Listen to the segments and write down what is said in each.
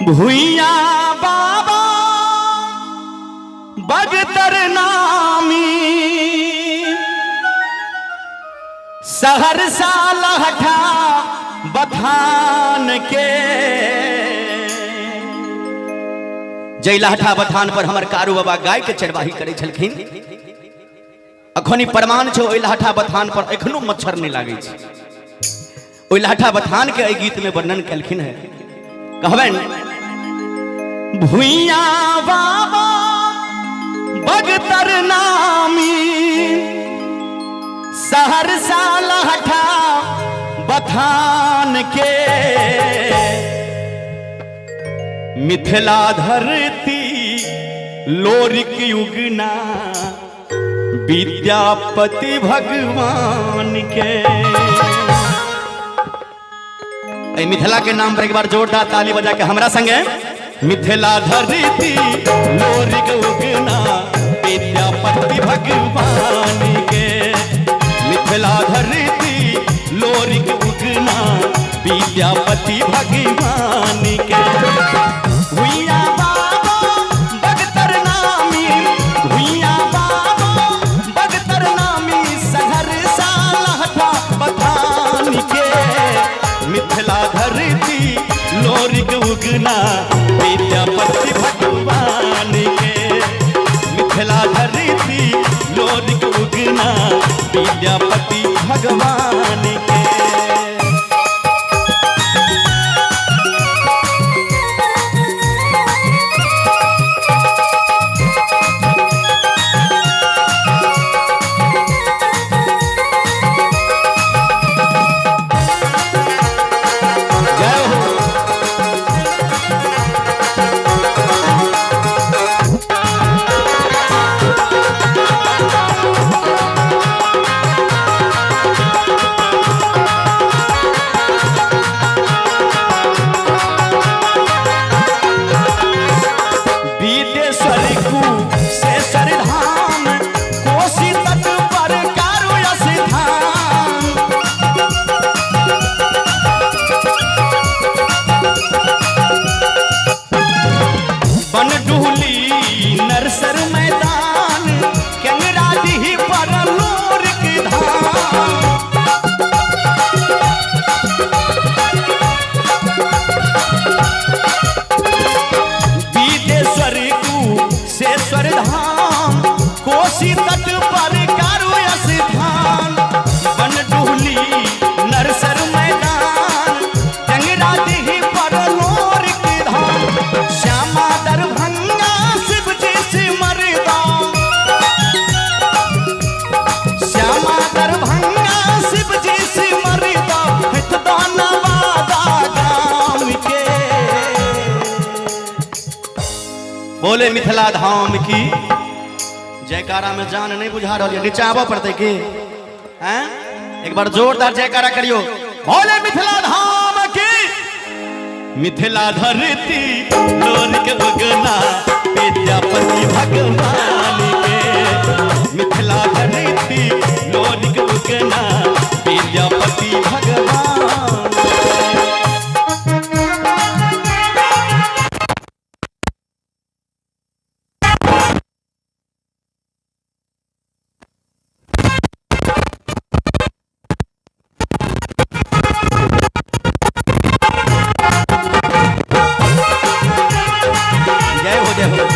भुइया बाबा बगतर नामी सहरसा लहठा बथान के जय लहठा बथान पर हमर कारू बाबा गाय के चरवाही करे छलखिन। अखनी प्रमाण छो ओइ लहठा बथान पर एखनो मच्छर नहीं लागे छै। ओइ लहठा बथान के एहि गीत में वर्णन केलखिन है। कहबन भुइया बाबा बगतर नामी सहरसा लहठा बथान के मिथिला धरती लोरिक युगना विद्यापति भगवान के। मिथिला के नाम पर एक बार जोरदार ताली बजा के हमरा संगे मिथिला धरती लोरिक उगना विद्यापति भगवान के। मिथिला धरती लोरिक उगना विद्यापति भगवान के। भुइया बाबा बगतर नामी भुइया बाबा बगतर नामी सहरसा लहठा बथान के। मिथिला धरती लोरिक उगना विद्यापति भगवान के। मिथिला धरती लोरिक उगना विद्यापति भगवान के। नरसर मैदान कंगरादी पर लोरिक धाम। विदेश्वर कुशेश्वर धाम कोसी तट पर कारू स्थान। बनडुहली नरसर मैदान कंगरादी पर लोरिक धाम। श्यामा दरभंगा श्यामा दरभंगा शिव जी से मरदा नवादा गाम के। बोले मिथिला धाम की जयकारा में जान नहीं बुझा रही है। नीचे आवा पड़ते के हैं? एक बार जोरदार जयकारा करियो। बोले मिथिला धाम की। मिथिला धरती लोरिक उगना विद्यापति भगवान के। मिथिला धरती लोरिक उगना विद्यापति भगवान। जय हो जय हो।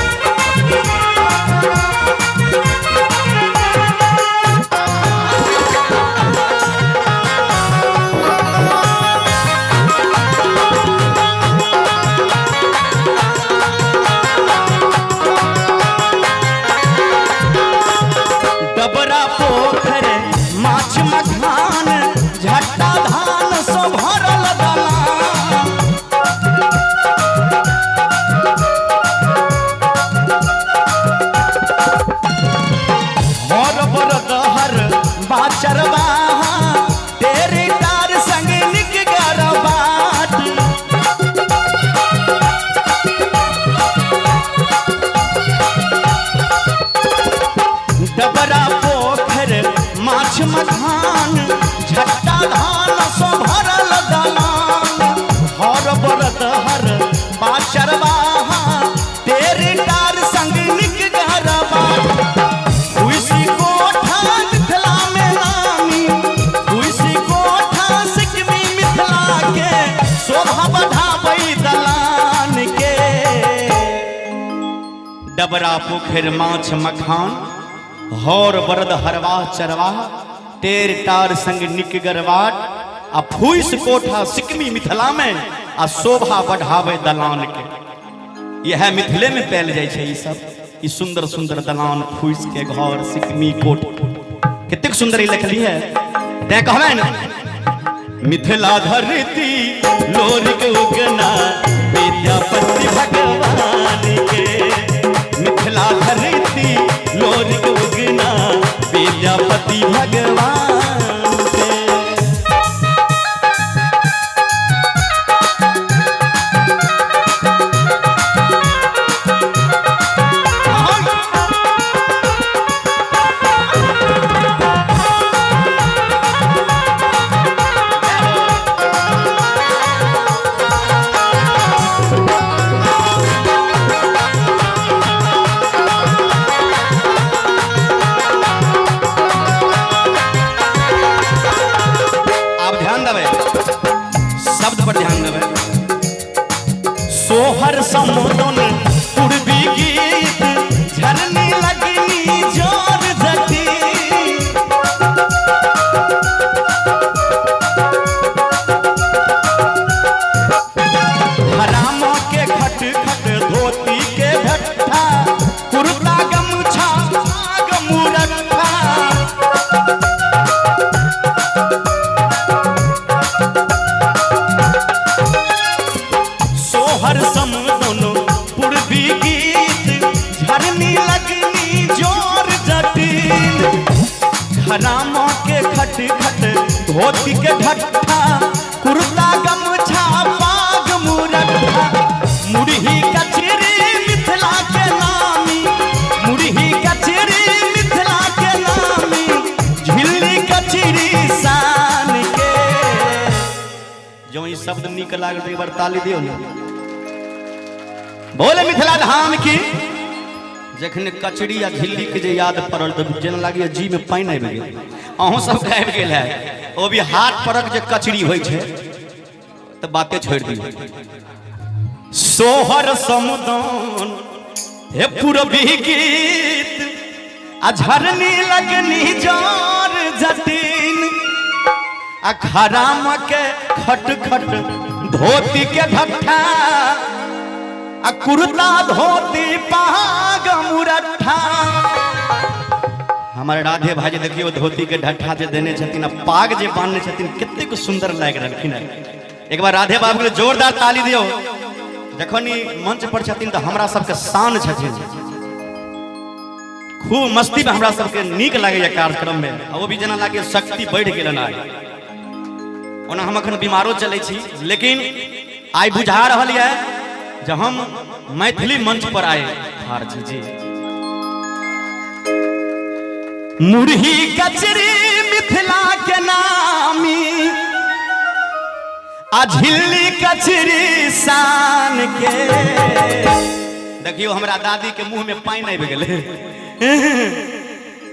डबरा पोखर माछ मखान हौर बरद हरवा चरवा टेर टार संग निक गरवाट आ फूस कोठा सिकमी मिथिला में आ शोभा बढ़ावे दलान के। यह मिथिले में पायल जाय छै। ई सब ई सुंदर सुंदर दलान फूस के घर सिकमी कोठ कतेक सुंदर ई लिखली है। तै कहबै न मिथिला धरती लोरिक उगना विद्यापति भगवान के। मिथिला धरती लोरिक उगना विद्यापति भगवान के। सोहर समुदन पूर्वी गीत झरनी लगनी जोर जटी। हरामा के खट खट धोती के भट्ठा कुर्ता गमछा गमुरट्ठा। सोहर समुदन पूर्वी गीत झरनी लगनी जोर जटिल। हरामा के खट खट धोती के भट्ठा कुर्ता गमछा पाग मुरट्ठा। मुरही कचरी मिथिला के नामी मुरही कचरी मिथिला के नामी झिल्ली कचरी शान के। जो ई शब्द निक लागल एक बार ताली दियो ना। बोले मिथिला धाम की। जखन कचरी या झिल्ली के जे याद पड़ल तो जेना लागिए जी में पानी आबि गेल। अहूँ सब आबि गेल है। ओ भी हाथ परक जे कचरी होइ छै तो बाते छोड़ दियो। सोहर समुदन हे पूर्वी गीत आ झरनी लगनी जोर जटिन। आ खराम के खट खट धोती के भट्ठा आ कुर्ता धोती पाग मुरट्ठा। हमारे राधे भाई देखियो धोती के ढट्ठा जे देने छथिन आ पाग जे बांधने छथिन कतेक सुंदर लाग रहलखिन है। एक बार राधे बाबू के जोरदार ताली दियो। जखन ई मंच पर छथिन तो हमरा सबके शान छथिन। खूब मस्ती में हमरा सबके नीक लागैया कार्यक्रम में। वो भी जना लागे शक्ति बढ़ गेलन आइ। ओना हम अखन बीमारो चलै छी लेकिन आइ बुझा रहल है जब हम मैथिली मंच पर आए हारजी जी। मुरही कचरी मिथिला के नामी आ झिल्ली कचरी शान के। देखियो हमरा दादी के मुंह में पानी आबि गेलै।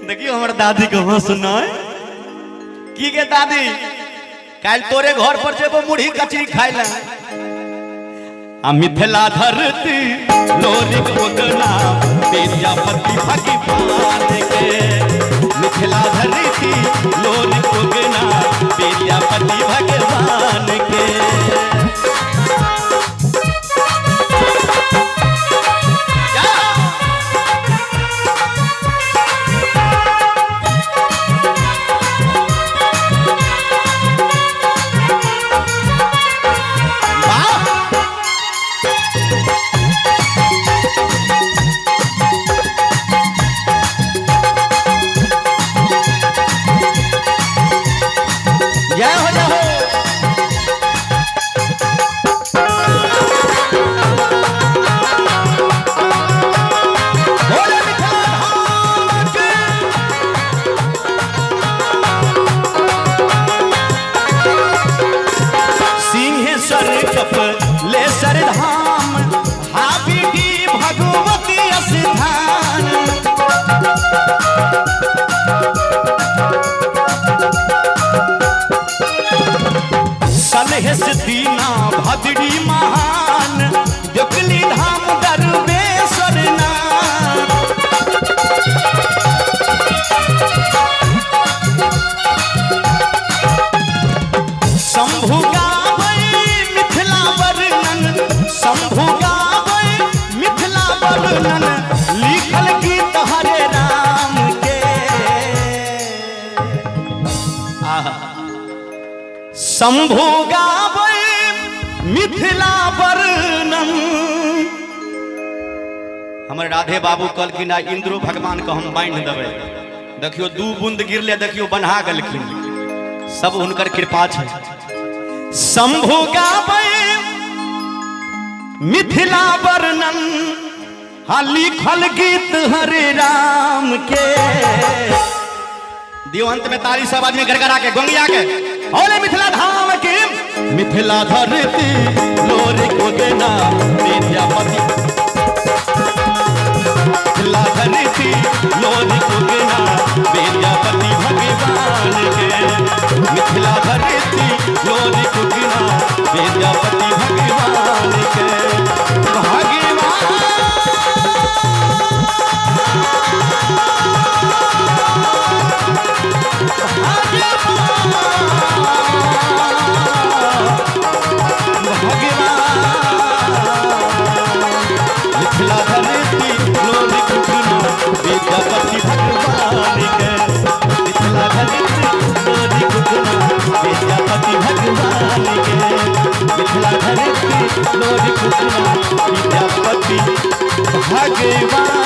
देखियो हमर दादी के हाँ सुनाय की के दादी काल तोरे घर पर जेबो मुरही कचरी खाय ला। आ मिथिला धरती लोरिक उगना विद्यापति भगवान के। मिथिला धरती लोरिक उगना विद्यापति भगवान के। जय हो जय हो। बोले मिथिला धाम की। सिंहेश्वर कपिलेश्वर धाम हावी की भगवती स्थान। सलहेश दीना भद्री महान दुकली धाम दरवेश्वर नाथ। शंभु गाबै मिथिला वर्णन। हमर राधे बाबू कहलखिन आ इंद्रो भगवान को हम बांध देबै। देखियो 2 बूंद गिरले, देखियो बन्हा गेलखिन, सब हुनकर कृपा छै। शंभु गाबै मिथिला वर्णन, हा लिखल गीत हरे राम के। दियो अंत में ताली सब आदमी गड़गड़ा के गोंगिया के बोले मिथिला धाम की। मिथिला धरती लोरी को देना विद्यापति, मिथिला धरती लोरी को देना विद्यापति भगवान के। मिथिला धरती लोरी को देना विद्यापति भगवान के। मिथिला धरती लोरी कुटना विद्यापति भगवान के। मिथिला धरती लोरी कुटना विद्यापति भगवान के। मिथिला धरती लोरी कुटना विद्यापति भगवान।